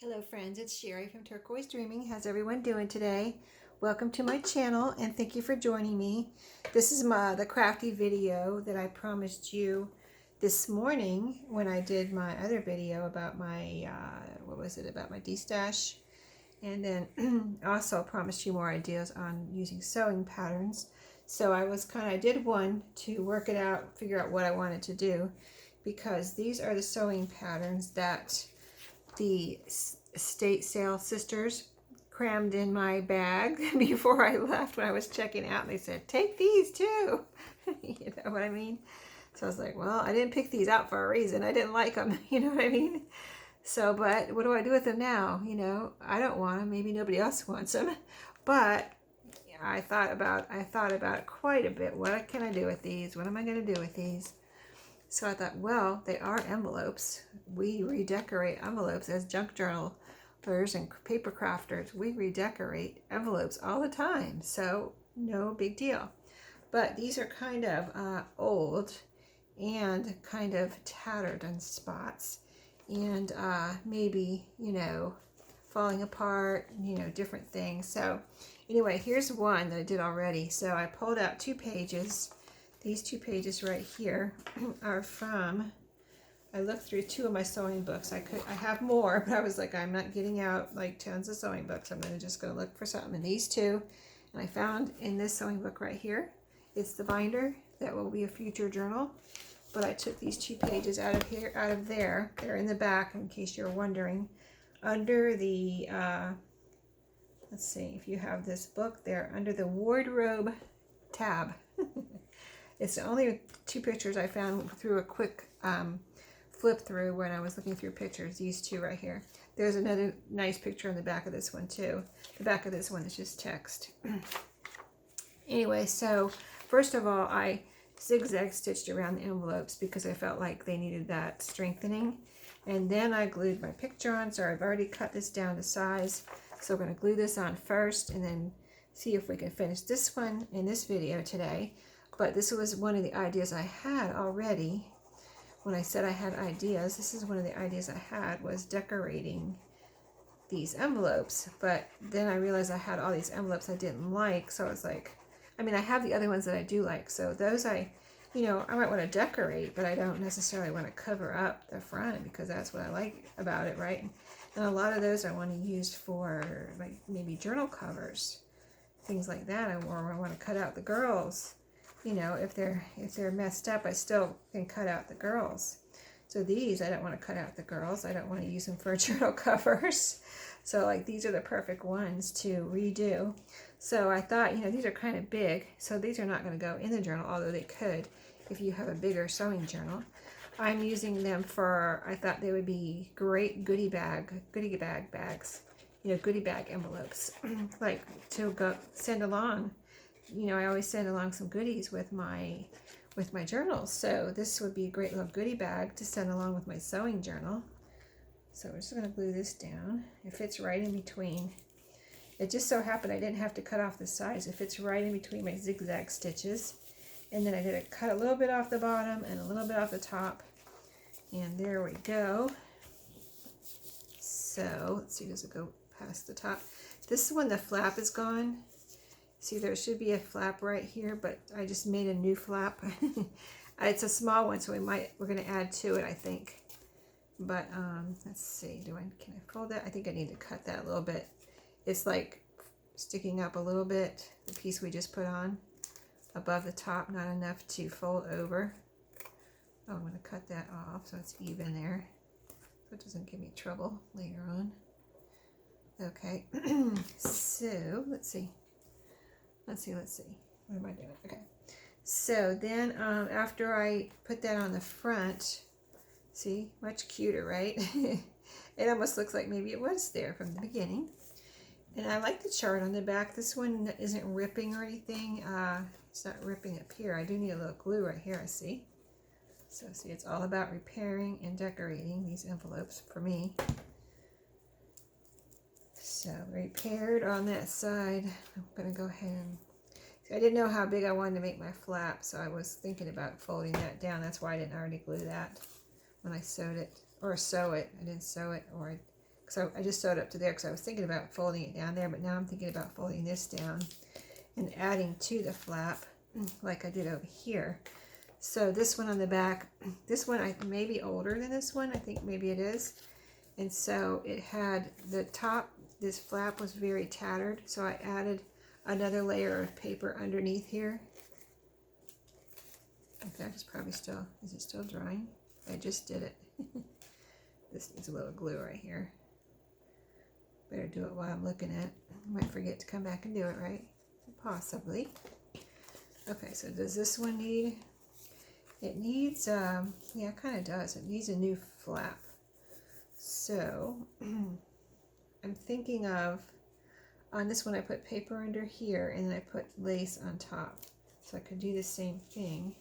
Hello friends, it's Sherry from Turquoise Dreaming. How's everyone doing today? Welcome to my channel and thank you for joining me. This is the crafty video that I promised you this morning when I did my other video about my, about my D-stash. And then also promised you more ideas on using sewing patterns. So I did one to work it out, figure out what I wanted to do, because these are the sewing patterns that the estate sale sisters crammed in my bag before I left when I was checking out. And they said, take these too. You know what I mean? So I was like, well, I didn't pick these out for a reason. I didn't like them. You know what I mean? So, but what do I do with them now? You know, I don't want them. Maybe nobody else wants them. But I thought about it quite a bit. What can I do with these? What am I going to do with these? So I thought, well, they are envelopes. We redecorate envelopes as junk journalers and paper crafters. We redecorate envelopes all the time, so no big deal. But these are kind of old and kind of tattered in spots, and maybe, you know, falling apart, you know, different things. So anyway, here's one that I did already. So I pulled out 2 pages. These 2 pages right here are from, I looked through 2 of my sewing books. I have more, but I was like, I'm not getting out like tons of sewing books. I'm just going to look for something in these 2. And I found in this sewing book right here, it's the binder that will be a future journal. But I took these 2 pages out of there. They're in the back in case you're wondering. Under the, let's see if you have this book there, under the wardrobe tab. It's the only 2 pictures I found through a quick flip through when I was looking through pictures, these 2 right here. There's another nice picture on the back of this one too. The back of this one is just text. Anyway, so first of all, I zigzag stitched around the envelopes because I felt like they needed that strengthening. And then I glued my picture on, so I've already cut this down to size. So we're going to glue this on first and then see if we can finish this one in this video today. But this was one of the ideas I had already. When I said I had ideas, this is one of the ideas I had, was decorating these envelopes. But then I realized I had all these envelopes I didn't like. So I was like, I mean, I have the other ones that I do like. So those I might want to decorate, but I don't necessarily want to cover up the front because that's what I like about it, right? And a lot of those I want to use for like maybe journal covers, things like that. Or I want to cut out the girls. You know, if they're messed up, I still can cut out the girls. So these, I don't want to cut out the girls. I don't want to use them for journal covers. So like these are the perfect ones to redo. So I thought, you know, these are kind of big. So these are not going to go in the journal, although they could if you have a bigger sewing journal. I'm using them for, I thought they would be great goodie bag bags. You know, goodie bag envelopes, like to go send along. You know, I always send along some goodies with my journals. So this would be a great little goodie bag to send along with my sewing journal. So we're just going to glue this down. It fits right in between. It just so happened I didn't have to cut off the sides. It fits right in between my zigzag stitches. And then I did cut a little bit off the bottom and a little bit off the top. And there we go. So let's see, does it go past the top? This is when the flap is gone. See, there should be a flap right here, but I just made a new flap. It's a small one, so we're going to add to it, I think. But let's see, can I fold that? I think I need to cut that a little bit. It's like sticking up a little bit, the piece we just put on above the top, not enough to fold over. Oh, I'm going to cut that off so it's even there, so it doesn't give me trouble later on. Okay, so let's see. What am I doing? Okay. So then after I put that on the front, see, much cuter, right? It almost looks like maybe it was there from the beginning. And I like the chart on the back. This one isn't ripping or anything. It's not ripping up here. I do need a little glue right here, I see. So see, it's all about repairing and decorating these envelopes for me. So repaired on that side. I'm going to go ahead and, I didn't know how big I wanted to make my flap, so I was thinking about folding that down. That's why I didn't already glue that when I sewed it, or sew it. I didn't sew it, or I So I just sewed up to there because I was thinking about folding it down there, but now I'm thinking about folding this down and adding to the flap like I did over here. So this one on the back, this one I may be older than this one. I think maybe it is. And so it had the top, this flap was very tattered. So I added another layer of paper underneath here. In fact, it's probably still, is it still drying? I just did it. This needs a little glue right here. Better do it while I'm looking at it. I might forget to come back and do it, right? Possibly. Okay, so does this one need, it needs, yeah, it kind of does. It needs a new flap. So I'm thinking of, on this one I put paper under here and then I put lace on top. So I could do the same thing.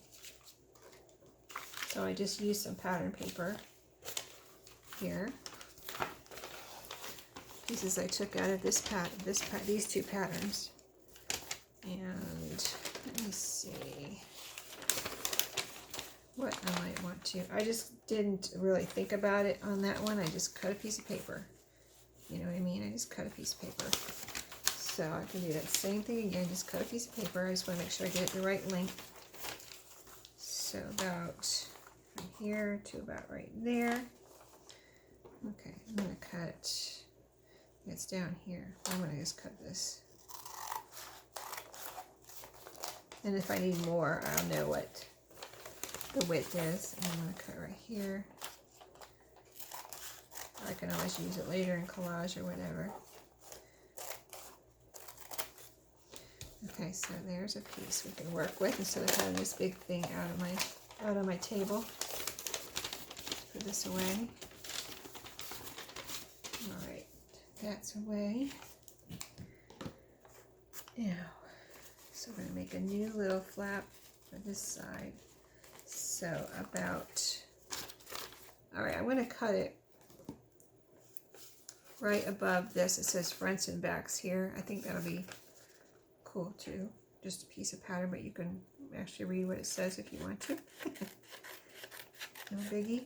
So I just used some pattern paper here. Pieces I took out of these two patterns. And let me see what I might want to. I just didn't really think about it on that one. I just cut a piece of paper. You know what I mean? I just cut a piece of paper. So I can do that same thing again. Just cut a piece of paper. I just want to make sure I get it the right length. So about from here to about right there. Okay, I'm going to cut. It's down here. I'm going to just cut this. And if I need more, I'll know what the width is. And I'm going to cut right here. I can always use it later in collage or whatever. Okay, so there's a piece we can work with instead of having this big thing out of my table. Let's put this away. All right, that's away. Now, so we're going to make a new little flap for this side. So about, all right, I'm going to cut it right above this. It says fronts and backs here. I think that'll be cool too. Just a piece of pattern, but you can actually read what it says if you want to. No biggie.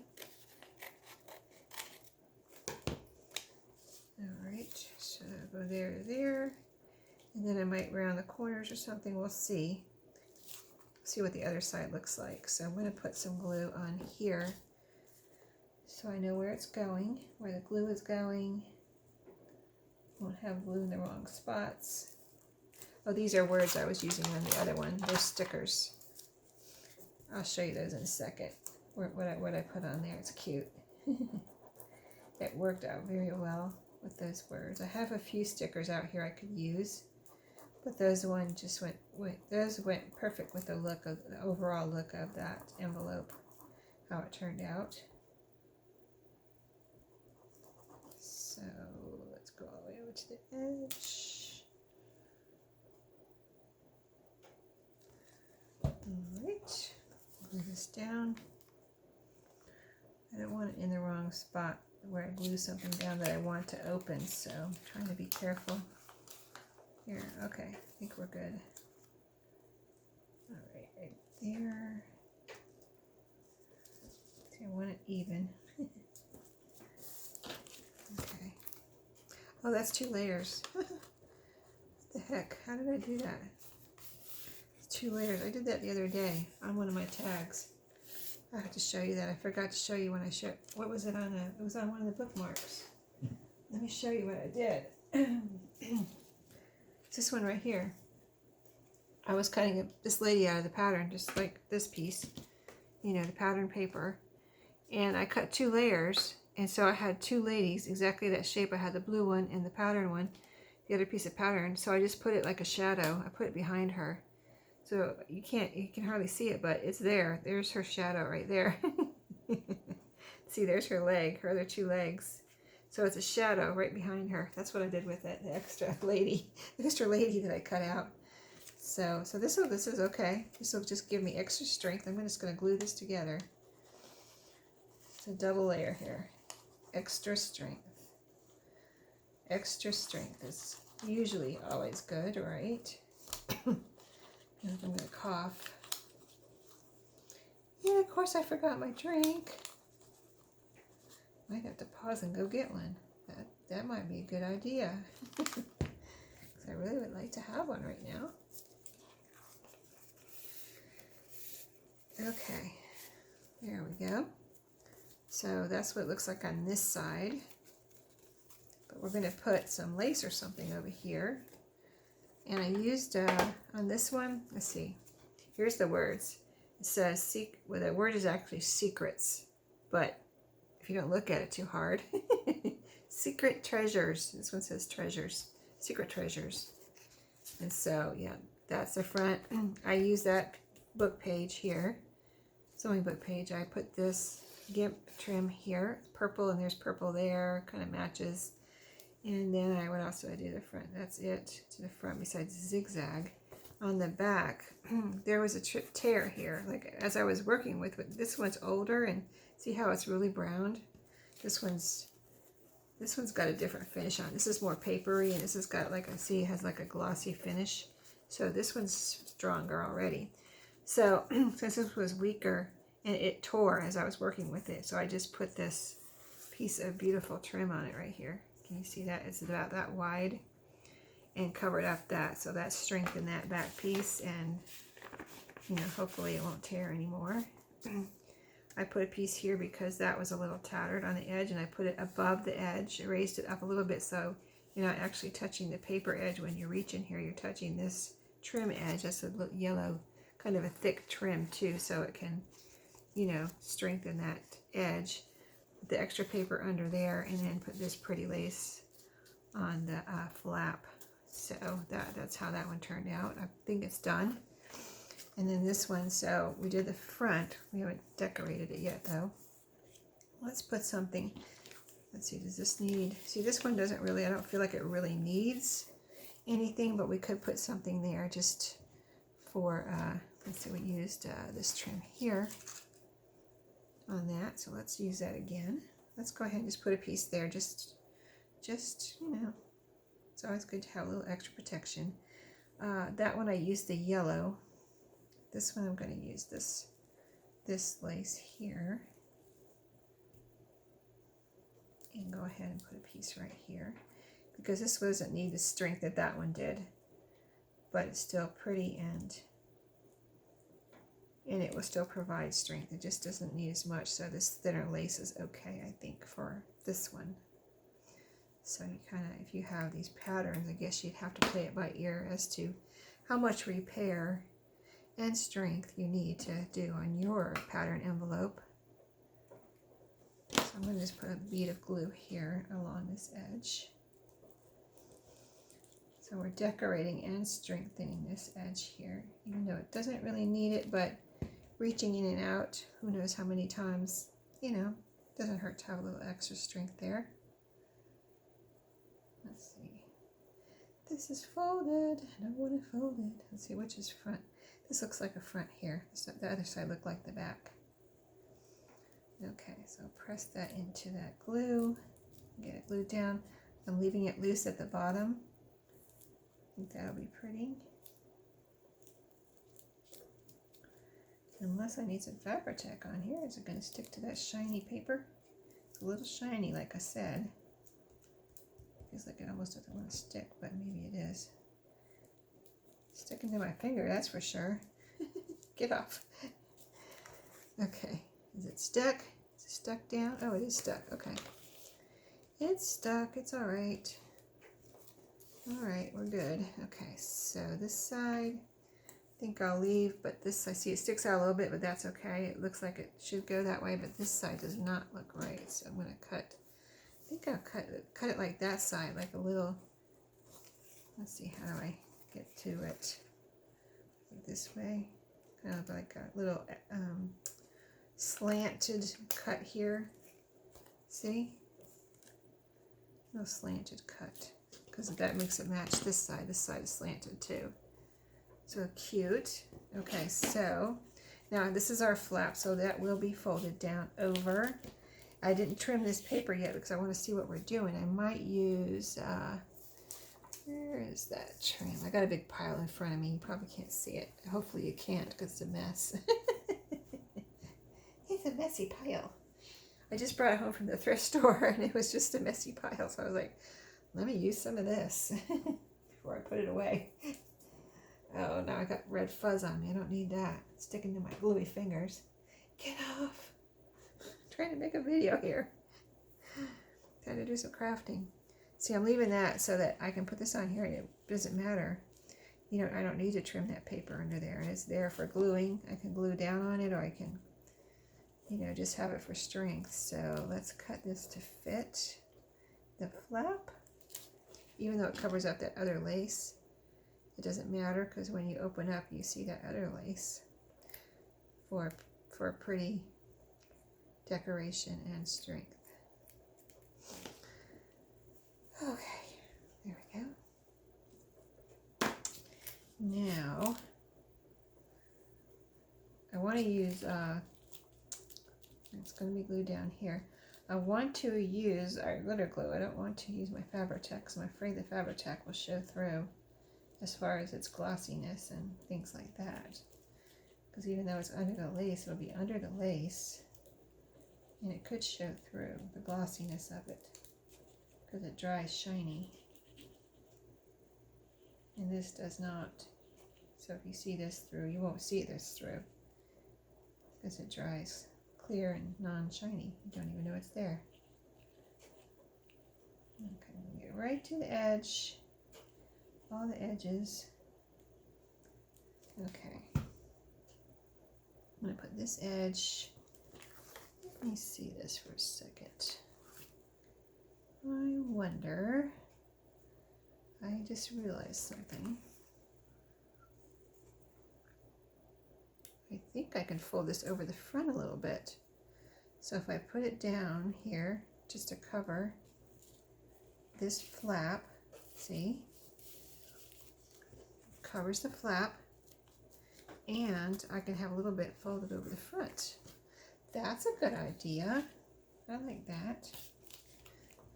All right, so I'll go there to there. And then I might round the corners or something. We'll see. See what the other side looks like. So I'm going to put some glue on here so I know where it's going, where the glue is going. Won't have glue in the wrong spots. Oh, these are words I was using on the other one. They're stickers. I'll show you those in a second. What I put on there. It's cute. It worked out very well with those words. I have a few stickers out here I could use. But those one just those went perfect with the look of the overall look of that envelope, how it turned out. So let's go all the way over to the edge. All right, glue this down. I don't want it in the wrong spot where I glue something down that I want to open, so I'm trying to be careful. Here, okay, I think we're good. All right there. See, I want it even. Okay. Oh, that's 2 layers. What the heck? How did I do that? It's 2 layers. I did that the other day on one of my tags. I have to show you that. I forgot to show you when I showed. What was it on? It was on one of the bookmarks. Let me show you what I did. It's this one right here. I was cutting this lady out of the pattern, just like this piece, you know, the pattern paper. And I cut 2 layers, and so I had 2 ladies, exactly that shape. I had the blue one and the pattern one, the other piece of pattern. So I just put it like a shadow. I put it behind her. So you can hardly see it, but it's there. There's her shadow right there. See, there's her leg, her other 2 legs. So it's a shadow right behind her. That's what I did with it, the extra lady that I cut out. So this is okay. This will just give me extra strength. I'm just going to glue this together. It's a double layer here. Extra strength. Extra strength is usually always good, right? And I'm going to cough. Yeah, of course I forgot my drink. Might have to pause and go get one. that might be a good idea. I really would like to have one right now. Okay, there we go. So that's what it looks like on this side. But we're going to put some lace or something over here. And I used, on this one, let's see, here's the words. It says, well, the word is actually secrets, but if you don't look at it too hard, secret treasures. This one says treasures, secret treasures. And so, yeah, that's the front. I use that book page here. Sewing book page. I put this gimp trim here. It's purple, and there's purple there. Kind of matches. And then what else do I do? The front. That's it to the front. Besides zigzag, on the back, there was a tear here. Like as I was working with it, this one's older, and see how it's really browned. This one's got a different finish on. This is more papery, and this has got like it has like a glossy finish. So this one's stronger already. So since this was weaker and it tore as I was working with it, so I just put this piece of beautiful trim on it right here. Can you see that? It's about that wide and covered up that. So that strengthened that back piece, and you know, hopefully it won't tear anymore. I put a piece here because that was a little tattered on the edge, and I put it above the edge. I raised it up a little bit so you're not actually touching the paper edge when you reach in here. You're touching this trim edge. That's a little yellow, kind of a thick trim too, so it can, you know, strengthen that edge. Put the extra paper under there, and then put this pretty lace on the flap. So that's how that one turned out. I think it's done. And then this one, so we did the front. We haven't decorated it yet though. Let's put something. Let's see, does this need, see this one doesn't really, I don't feel like it really needs anything, but we could put something there just for, let's see, we used this trim here on that. So let's use that again. Let's go ahead and just put a piece there. Just, you know, it's always good to have a little extra protection. That one I used the yellow. This one I'm going to use this lace here, and go ahead and put a piece right here, because this doesn't need the strength that that one did, but it's still pretty, and it will still provide strength. It just doesn't need as much, so this thinner lace is okay, I think, for this one. So you kind of, if you have these patterns, I guess you'd have to play it by ear as to how much repair and strength you need to do on your pattern envelope. So I'm going to just put a bead of glue here along this edge. So we're decorating and strengthening this edge here, even though it doesn't really need it, but reaching in and out, who knows how many times, you know, doesn't hurt to have a little extra strength there. Let's see. This is folded. I don't want it folded. Let's see, which is front. This looks like a front here. The other side looked like the back. Okay, so press that into that glue. Get it glued down. I'm leaving it loose at the bottom. I think that'll be pretty. Unless I need some Fabri-Tac on here. Is it going to stick to that shiny paper? It's a little shiny, like I said. Feels like it almost doesn't want to stick, but maybe it is. Sticking to my finger, that's for sure. Get off. Okay, is it stuck? Is it stuck down? Oh, it is stuck. Okay. It's stuck. It's all right. All right, we're good. Okay, so this side, I think I'll leave, but this, I see it sticks out a little bit, but that's okay. It looks like it should go that way, but this side does not look right, so I'm going to cut. I think I'll cut it like that side, like a little, let's see, how do I get to it? Like this way, kind of like a little slanted cut here. See? A little slanted cut, because that makes it match this side. This side is slanted too. So cute. Okay, so now this is our flap, so that will be folded down over. I didn't trim this paper yet because I want to see what we're doing. I might use, where is that trim? I got a big pile in front of me. You probably can't see it. Hopefully you can't because it's a mess. It's a messy pile. I just brought it home from the thrift store and it was just a messy pile. So I was like, let me use some of this before I put it away. Oh, now I got red fuzz on me. I don't need that. It's sticking to my gluey fingers. Get off. I'm trying to make a video here. Trying to do some crafting. See, I'm leaving that so that I can put this on here and it doesn't matter. You know, I don't need to trim that paper under there. And it's there for gluing. I can glue down on it, or I can, you know, just have it for strength. So let's cut this to fit the flap. Even though it covers up that other lace, it doesn't matter, because when you open up, you see that other lace for a pretty decoration and strength. Okay, there we go. Now, I want to use, it's going to be glued down here. I want to use our glitter glue. I don't want to use my Fabri-Tac because I'm afraid the Fabri-Tac will show through as far as its glossiness and things like that. Because even though it's under the lace, it'll be under the lace and it could show through the glossiness of it because it dries shiny. And this does not. So if you see this through, you won't see this through because it dries clear and non-shiny. You don't even know it's there. Okay, get right to the edge. All the edges. Okay. I'm going to put this edge. Let me see this for a second. I wonder. I just realized something. I think I can fold this over the front a little bit. So if I put it down here, just to cover this flap, see? Covers the flap, and I can have a little bit folded over the front. That's a good idea. I like that.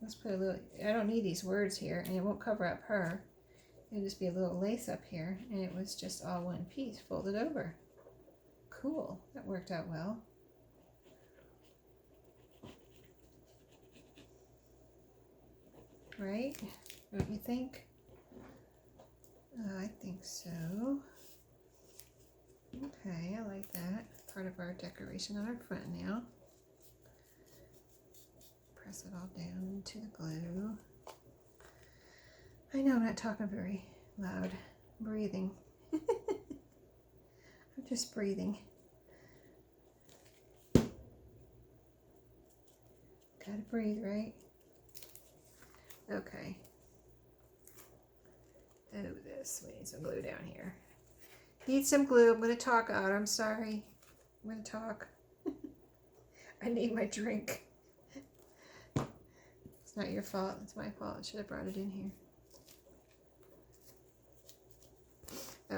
Let's put a little, I don't need these words here, and it won't cover up her. It'll just be a little lace up here, and it was just all one piece folded over. Cool, that worked out well. Right? Don't you think? I think so. Okay, I like that. Part of our decoration on our front now. Press it all down into the glue. I know I'm not talking very loud. I'm breathing. I'm just breathing. Gotta breathe, right? Okay. Oh, this. We need some glue down here. Need some glue. I'm going to talk out. I'm sorry. I'm going to talk. I need my drink. It's not your fault. It's my fault. I should have brought it in here.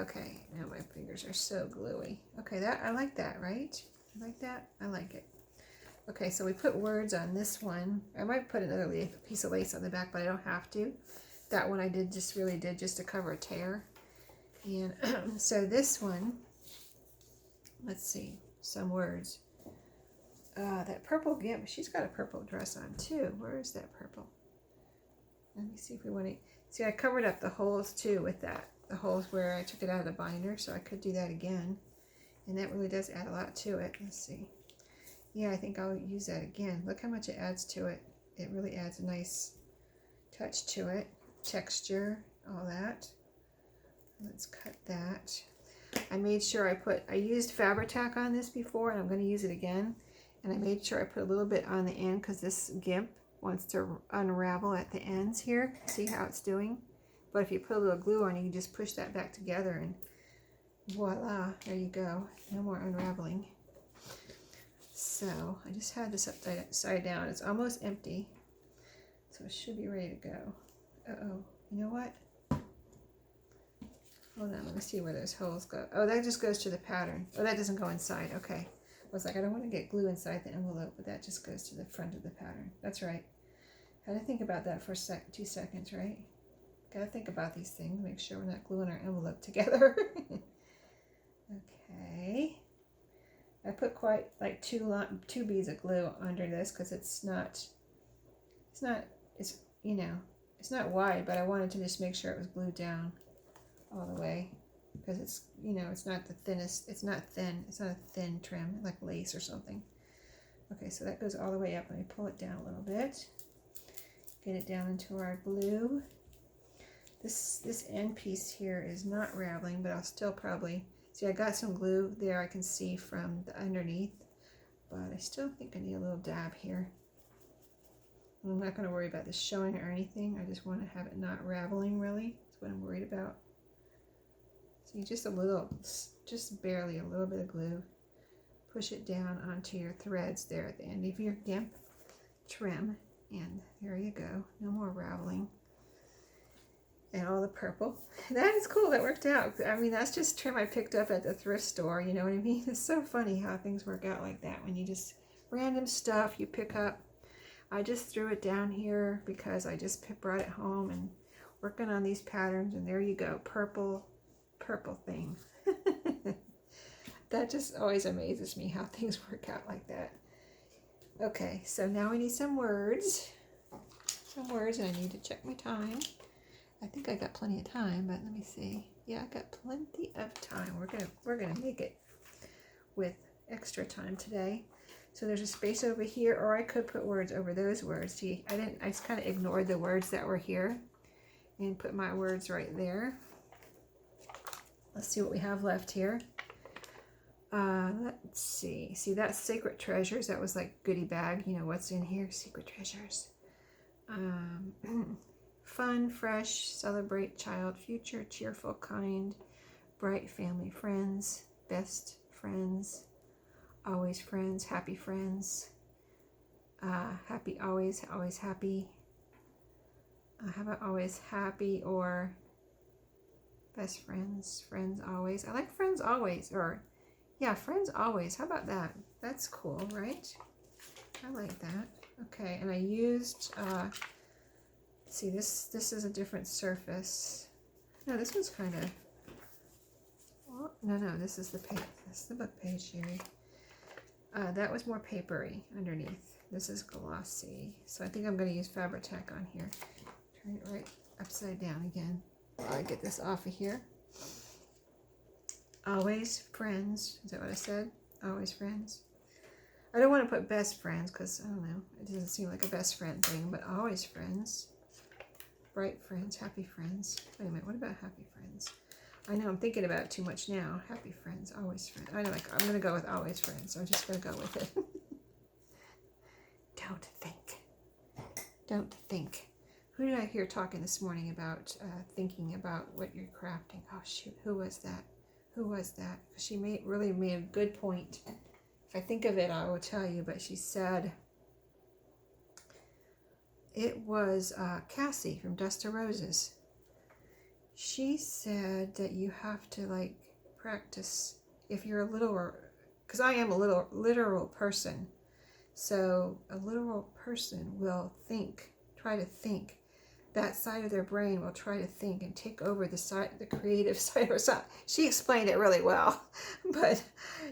Okay. Now my fingers are so gluey. Okay, that I like that, right? I like that. I like it. Okay, so we put words on this one. I might put another piece of lace on the back, but I don't have to. That one I did just to cover a tear. And so this one, let's see, some words. That purple gimp, she's got a purple dress on too. Where is that purple? Let me see if we want to, see, I covered up the holes too with that. The holes where I took it out of the binder, so I could do that again. And that really does add a lot to it. Let's see. Yeah, I think I'll use that again. Look how much it adds to it. It really adds a nice touch to it. Texture, all that. Let's cut that. I made sure I used Fabri-Tac on this before, and I'm going to use it again. And I made sure I put a little bit on the end because this gimp wants to unravel at the ends here. See how it's doing? But if you put a little glue on, you can just push that back together and voila, there you go. No more unraveling. So I just had this upside down. It's almost empty, so it should be ready to go. Uh-oh, you know what? Hold on, let me see where those holes go. Oh, that just goes to the pattern. Oh, that doesn't go inside. Okay. I was like, I don't want to get glue inside the envelope, but that just goes to the front of the pattern. That's right. Had to think about that for 2 seconds, right? Gotta think about these things, make sure we're not gluing our envelope together. Okay. I put quite like two beads of glue under this because it's you know, it's not wide, but I wanted to just make sure it was glued down all the way because it's, you know, it's not the thinnest, it's not a thin trim like lace or something. Okay, so that goes all the way up. Let me pull it down a little bit, get it down into our glue. This end piece here is not raveling, but I'll still probably, see I got some glue there I can see from the underneath, but I still think I need a little dab here. I'm not going to worry about this showing or anything. I just want to have it not raveling really. That's what I'm worried about. See, just a little, just barely a little bit of glue. Push it down onto your threads there at the end of your GIMP trim, and there you go. No more raveling. And all the purple. That is cool. That worked out. I mean, that's just trim I picked up at the thrift store. You know what I mean? It's so funny how things work out like that when you just random stuff you pick up. I just threw it down here because I just brought it home and working on these patterns, and there you go, purple thing. That just always amazes me how things work out like that. Okay, so now we need some words, and I need to check my time. I think I got plenty of time, but let me see. Yeah, I got plenty of time. We're gonna make it with extra time today. So there's a space over here, or I could put words over those words. See, I just kind of ignored the words that were here and put my words right there. Let's see what we have left here. Let's see. See, that's Sacred Treasures. That was like goodie bag. You know what's in here? Secret treasures. Fun, fresh, celebrate, child, future, cheerful, kind, bright, family, friends, best friends, always friends, happy friends, happy always, always happy. How about always happy, or best friends, friends always. I like friends always, or yeah, friends always. How about that? That's cool, right? I like that. Okay, and I used, see, this is a different surface. No, this one's kind of, well, no, this is the page. This is the book page here. That was more papery underneath. This is glossy. So I think I'm going to use Fabri-Tac on here. Turn it right upside down again. I get this off of here. Always friends. Is that what I said? Always friends. I don't want to put best friends because, I don't know, it doesn't seem like a best friend thing, but always friends. Bright friends, happy friends. Wait a minute, what about happy friends? I know I'm thinking about it too much now. Happy friends, always friends. I know, like, I'm going to go with always friends. So I'm just going to go with it. Don't think. Don't think. Who did I hear talking this morning about thinking about what you're crafting? Oh, shoot. Who was that? Who was that? She really made a good point. If I think of it, I will tell you. But she said, it was Cassie from Dust to Roses. She said that you have to like practice if you're a little, because I am a little literal person. So a literal person will think, try to think. That side of their brain will try to think and take over the creative side or something. She explained it really well, but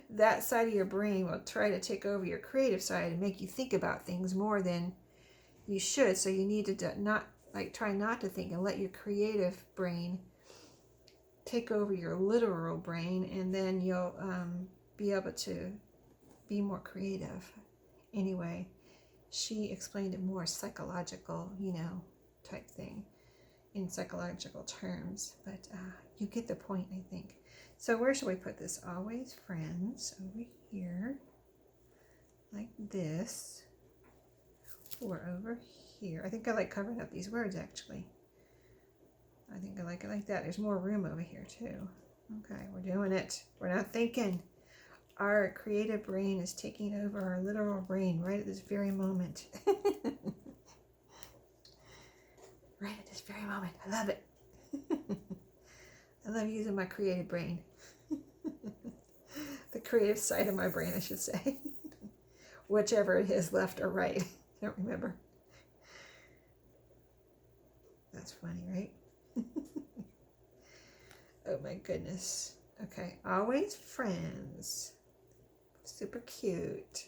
that side of your brain will try to take over your creative side and make you think about things more than you should. So you need to try not to think and let your creative brain take over your literal brain, and then you'll be able to be more creative. Anyway, she explained it more psychological, type thing in psychological terms, but you get the point, I think. So where should we put this? Always friends over here, like this, or over here. I think I like covering up these words, actually. I think I like it like that. There's more room over here too. Okay, we're doing it. We're not thinking. Our creative brain is taking over our literal brain right at this very moment. Right at this very moment. I love it. I love using my creative brain. The creative side of my brain, I should say. Whichever it is, left or right. I don't remember. That's funny, right? Oh my goodness. Okay, always friends. Super cute.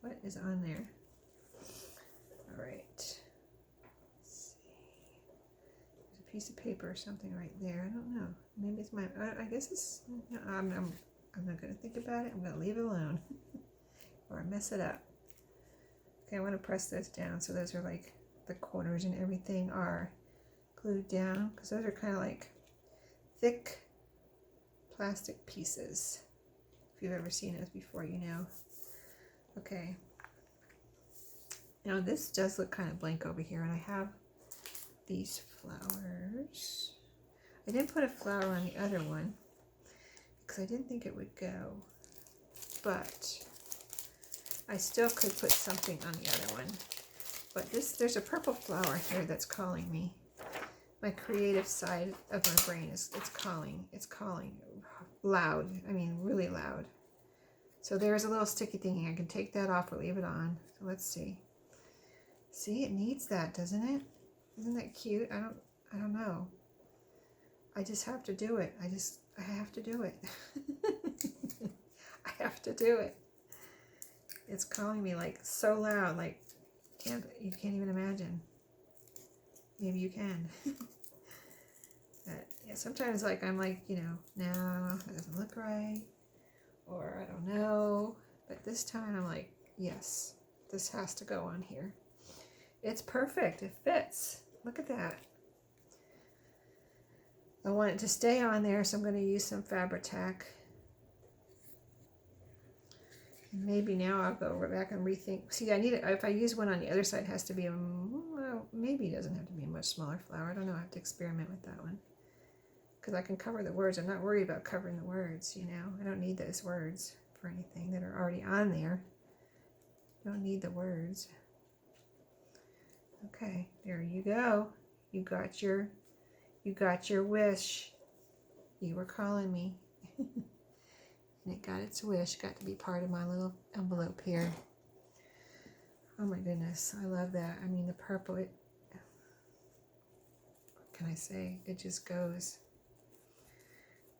What is on there? All right. Let's see. There's a piece of paper or something right there. I don't know. Maybe it's my. I guess it's. No, I'm not going to think about it. I'm going to leave it alone, or mess it up. Okay, I want to press those down so those are like the corners and everything are glued down, because those are kind of like thick plastic pieces. If you've ever seen those before, you know. Okay. Now this does look kind of blank over here, and I have these flowers. I didn't put a flower on the other one because I didn't think it would go, but I still could put something on the other one. But there's a purple flower here that's calling me. My creative side of my brain it's calling loud. I mean, really loud. So there's a little sticky thing. I can take that off or leave it on. So let's see. See, it needs that, doesn't it? Isn't that cute? I don't know. I just have to do it. I have to do it. I have to do it. It's calling me like so loud, like you can't even imagine. Maybe you can. But yeah, sometimes like I'm like, you know, no, that doesn't look right, or I don't know. But this time I'm like, yes, this has to go on here. It's perfect. It fits. Look at that. I want it to stay on there, so I'm going to use some Fabri-Tac. Maybe now I'll go back and rethink. See, I need it. If I use one on the other side, it has to be well, maybe it doesn't have to be a much smaller flower. I don't know. I have to experiment with that one, because I can cover the words. I'm not worried about covering the words, you know. I don't need those words for anything that are already on there. Don't need the words. Okay, there you go. You got your wish. You were calling me. And it got its wish. Got to be part of my little envelope here. Oh my goodness, I love that. I mean, the purple, what can I say? It just goes.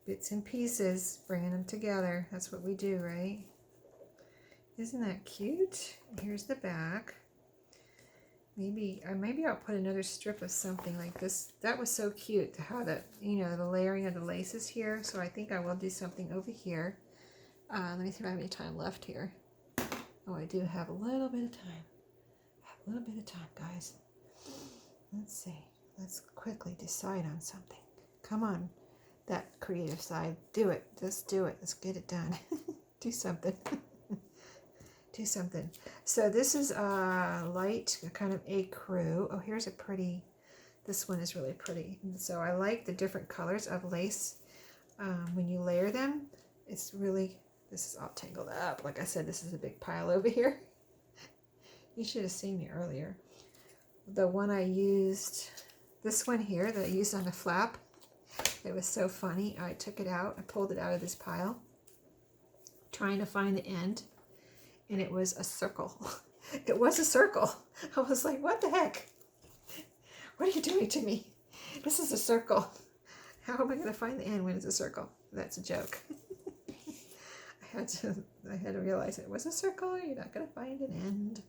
Bits and pieces, bringing them together. That's what we do, right? Isn't that cute? Here's the back. Maybe I'll put another strip of something like this. That was so cute, how the, you know, the layering of the laces here. So I think I will do something over here. Let me see if I have any time left here. Oh, I do have a little bit of time. A little bit of time, guys. Let's see. Let's quickly decide on something. Come on, that creative side. Do it. Just do it. Let's get it done. Do something. Do something. So this is light, kind of ecru. Oh, here's a pretty, this one is really pretty. And so I like the different colors of lace. When you layer them, it's really, this is all tangled up. Like I said, this is a big pile over here. You should have seen me earlier. The one I used, this one here that I used on the flap, it was so funny. I took it out, I pulled it out of this pile, trying to find the end. And it was a circle. It was a circle. I was like, what the heck? What are you doing to me? This is a circle. How am I going to find the end when it's a circle? That's a joke. I had to realize it was a circle. You're not going to find an end.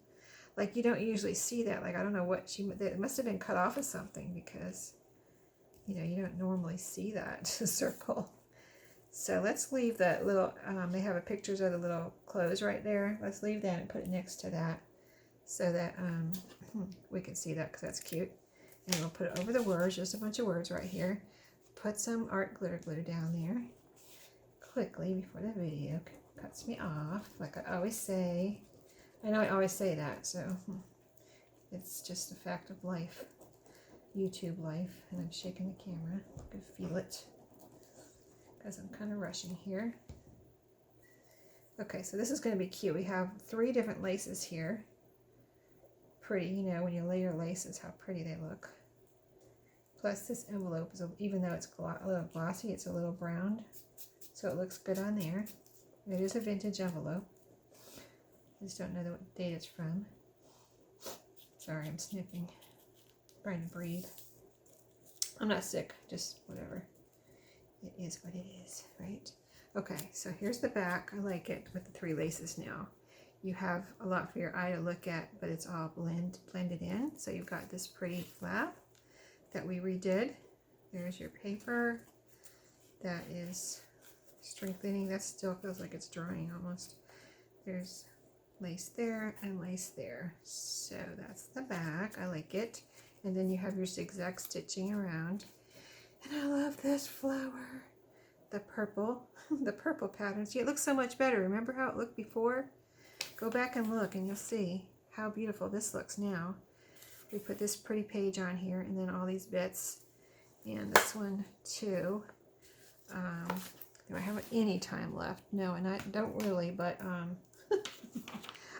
Like, you don't usually see that. Like, I don't know what it must have been cut off of something, because, you know, you don't normally see that circle. So let's leave that little, they have pictures of the little clothes right there. Let's leave that and put it next to that, so that we can see that, because that's cute. And we'll put it over the words, just a bunch of words right here. Put some art glitter down there quickly before the video cuts me off, like I always say. I know I always say that, so it's just a fact of life, YouTube life. And I'm shaking the camera. I can feel it, because I'm kind of rushing here. Okay, so this is going to be cute. We have 3 different laces here. Pretty, you know, when you layer laces, how pretty they look. Plus this envelope, is even though it's a little glossy, it's a little browned, so it looks good on there. It is a vintage envelope. I just don't know what date it's from. Sorry, I'm sniffing. Trying to breathe. I'm not sick, just whatever. it is what it is, right? Okay, so here's the back. I like it with the 3 laces now. You have a lot for your eye to look at, but it's all blended in. So you've got this pretty flap that we redid. There's your paper. That is strengthening. That still feels like it's drying almost. There's lace there and lace there. So that's the back. I like it. And then you have your zigzag stitching around. And I love this flower. The purple, the purple pattern. See, it looks so much better. Remember how it looked before? Go back and look and you'll see how beautiful this looks now. We put this pretty page on here and then all these bits. And this one too. Do I have any time left? No, and I don't really, but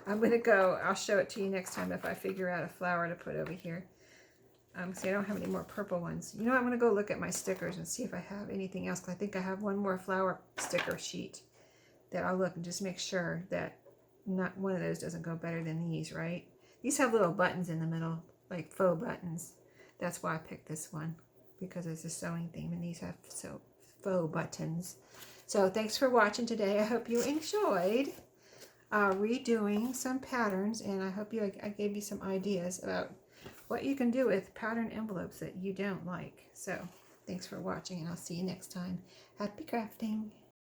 I'm going to go. I'll show it to you next time if I figure out a flower to put over here. See, I don't have any more purple ones. You know, I'm going to go look at my stickers and see if I have anything else. 'Cause I think I have one more flower sticker sheet that I'll look and just make sure that not one of those doesn't go better than these, right? These have little buttons in the middle, like faux buttons. That's why I picked this one, because it's a sewing theme, and these have faux buttons. So thanks for watching today. I hope you enjoyed redoing some patterns, and I hope I gave you some ideas about what you can do with pattern envelopes that you don't like. So thanks for watching, and I'll see you next time. Happy crafting!